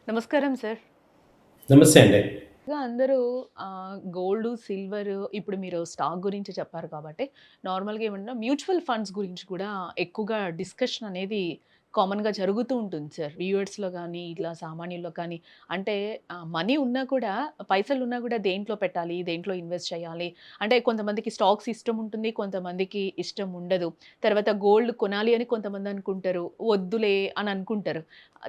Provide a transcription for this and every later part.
నమస్కారం సార్. నమస్తే అండి. అందరూ గోల్డు, సిల్వరు ఇప్పుడు మీరు స్టాక్ గురించి చెప్పారు కాబట్టి, నార్మల్‌గా ఏమన్నా మ్యూచువల్ ఫండ్స్ గురించి కూడా ఎక్కువగా డిస్కషన్ అనేది కామన్‌గా జరుగుతూ ఉంటుంది సార్. వ్యూవర్స్‌లో గానీ, ఇట్లా సామాన్యుల్లో కానీ. అంటే మనీ ఉన్నా కూడా, పైసలున్నా కూడా దేంట్లో పెట్టాలి? దేంట్లో ఇన్వెస్ట్ చేయాలి? అంటే కొంతమందికి స్టాక్స్ ఇష్టం ఉంటుంది. కొంతమందికి ఇష్టం ఉండదు. తర్వాత గోల్డ్ కొనాలి అని కొంతమంది అనుకుంటారు. వద్దులే అని అనుకుంటారు.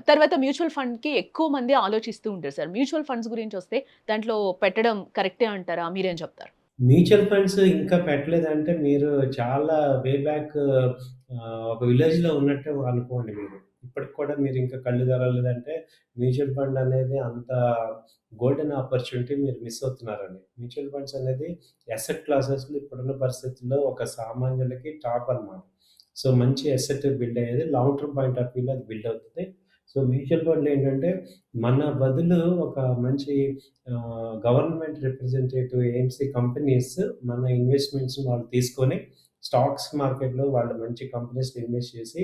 తర్వాత మ్యూచువల్ ఫండ్‌కి ఎక్కువ మంది ఆలోచిస్తూ ఉంటారు సార్. మ్యూచువల్ ఫండ్స్ గురించొస్తే దాంట్లో పెట్టడం కరెక్టే అంటారా? మీరేం చెప్తారు? మ్యూచువల్ ఫండ్స్ ఇంకా పెట్టలేదంటే మీరు చాలా వే బ్యాక్ ఒక విలేజ్‌లో ఉన్నట్టు అనుకోండి మీరు. ఇప్పటికి కూడా మీరింకా కళ్ళు తెరవలేదంటే మ్యూచువల్ ఫండ్ అనేది అంత గోల్డెన్ ఆపర్చునిటీ మీరు మిస్ అవుతున్నారండి. మ్యూచువల్ ఫండ్స్ అనేది అసెట్ క్లాసెస్‌లో ఇప్పుడున్న పరిస్థితుల్లో ఒక సామాన్యులకి టాప్ అన్నమాట. సో, మంచి అసెట్ బిల్డ్ అయ్యేది లాంగ్ టర్మ్ పాయింట్ ఆఫ్ వ్యూలో అది బిల్డ్ అవుతది. సో, మ్యూచువల్ ఫండ్‌లో ఏంటంటే మన బదులు ఒక మంచి గవర్నమెంట్ రిప్రజెంటేటివ్ ఏఎంసీ కంపెనీస్ మన ఇన్వెస్ట్‌మెంట్స్‌ని వాళ్ళు తీసుకొని స్టాక్స్ మార్కెట్‌లో వాళ్ళు మంచి కంపెనీస్‌లో ఇన్వెస్ట్ చేసి,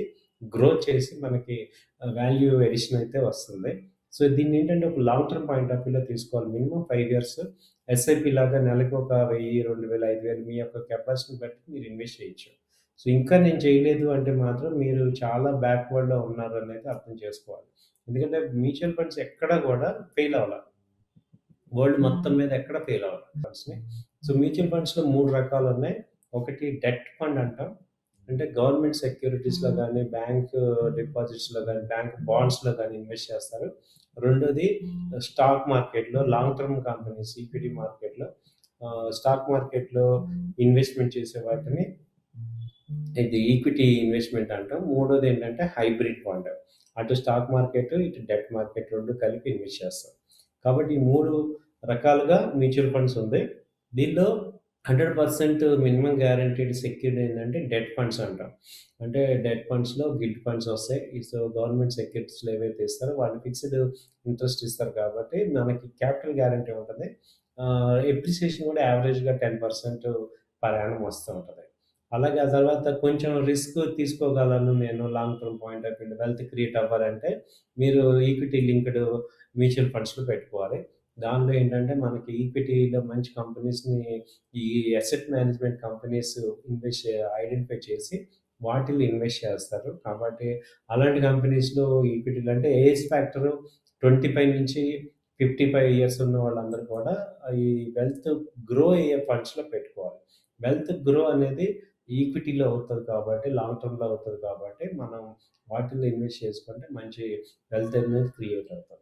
గ్రోత్ చేసి మనకి వాల్యూ అడిషన్ అయితే వస్తుంది. సో, దీన్నేంటంటే ఒక లాంగ్ టర్మ్ పాయింట్ ఆఫ్ వ్యూలో తీసుకోవాలి. మినిమమ్ 5 ఇయర్స్ ఎస్ఐపి లాగా నెలకి ఒక 1000, 2000, 5000 మీ యొక్క కెపాసిటీని బట్టి మీరు ఇన్వెస్ట్ చేయొచ్చు. సో, ఇంకా నేను చేయలేదు అంటే మాత్రం మీరు చాలా బ్యాక్వర్డ్‌లో ఉన్నారనేది అర్థం చేసుకోవాలి. ఎందుకంటే మ్యూచువల్ ఫండ్స్ ఎక్కడ గూడా ఫెయిల్ అవ్వల. వరల్డ్ మొత్తం మీద ఎక్కడ ఫెయిల్ అవ్వల ఫండ్స్‌ని. సో, మ్యూచువల్ ఫండ్స్‌లో 3 రకాలున్నాయి. ఒకటి డెట్ ఫండ్ అంటాం. అంటే గవర్నమెంట్ సెక్యూరిటీస్‌లో గాని, బ్యాంక్ డిపాజిట్స్‌లో గాని, బ్యాంక్ బాండ్స్‌లో గాని ఇన్వెస్ట్ చేస్తారు. రెండోది స్టాక్ మార్కెట్‌లో లాంగ్ టర్మ్ కంపెనీస్ ఈక్విటీ మార్కెట్‌లో స్టాక్ మార్కెట్‌లో ఇన్వెస్ట్‌మెంట్ చేసే వాటిని ఇది ఈక్విటీ ఇన్వెస్ట్‌మెంట్ అంటాం. మూడోదేంటంటే హైబ్రిడ్ ఫండ్. అటు స్టాక్ మార్కెట్, ఇటు డెట్ మార్కెట్ 2 కలిపి ఇన్వెస్ట్ చేస్తాం. కాబట్టి ఈ 3 రకాలుగా మ్యూచువల్ ఫండ్స్ ఉంది. దీనిలో 100% మినిమమ్ గ్యారంటీడ్ సెక్యూర్డ్ ఏంటంటే డెట్ ఫండ్స్ అంటాం. అంటే డెట్ ఫండ్స్‌లో గిల్ట్ ఫండ్స్ వస్తాయి. సో, గవర్నమెంట్ సెక్యూరిటీస్‌లో ఏవైతే ఇస్తారో వాళ్ళు ఫిక్స్‌డ్ ఇంట్రెస్ట్ ఇస్తారు కాబట్టి మనకి క్యాపిటల్ గ్యారంటీ ఉంటది. ఎప్రిసియేషన్ కూడా యావరేజ్‌గా 10% పర్ యానమ్ వస్తూ ఉంటది. అలాగే ఆ తర్వాత కొంచెం రిస్క్ తీసుకోగలను నేను లాంగ్ టర్మ్ పాయింట్ ఆఫ్ వ్యూలో వెల్త్ క్రియేట్ అవ్వాలంటే, మీరు ఈక్విటీ లింక్డ్ మ్యూచువల్ ఫండ్స్‌లో పెట్టుకోవాలి. దానిలో ఏంటంటే మనకి ఈక్విటీలో మంచి కంపెనీస్‌ని ఈ అసెట్ మేనేజ్మెంట్ కంపెనీస్ ఐడెంటిఫై చేసి వాటిల్లో ఇన్వెస్ట్ చేస్తారు. కాబట్టి అలాంటి కంపెనీస్‌లో ఈక్విటీలు అంటే ఏజ్ ఫ్యాక్టర్ 25 నుంచి 55 ఇయర్స్ ఉన్న వాళ్ళందరూ కూడా ఈ వెల్త్ గ్రో అయ్యే ఫండ్స్‌లో పెట్టుకోవాలి. వెల్త్ గ్రో అనేది ఈక్విటీలో అవుతది కాబట్టి, లాంగ్ టర్మ్‌లో అవుతది కాబట్టి, మనం వాటిల్లో ఇన్వెస్ట్ చేసుకుంటే మంచి వెల్త్ అనేది క్రియేట్ అవుతది.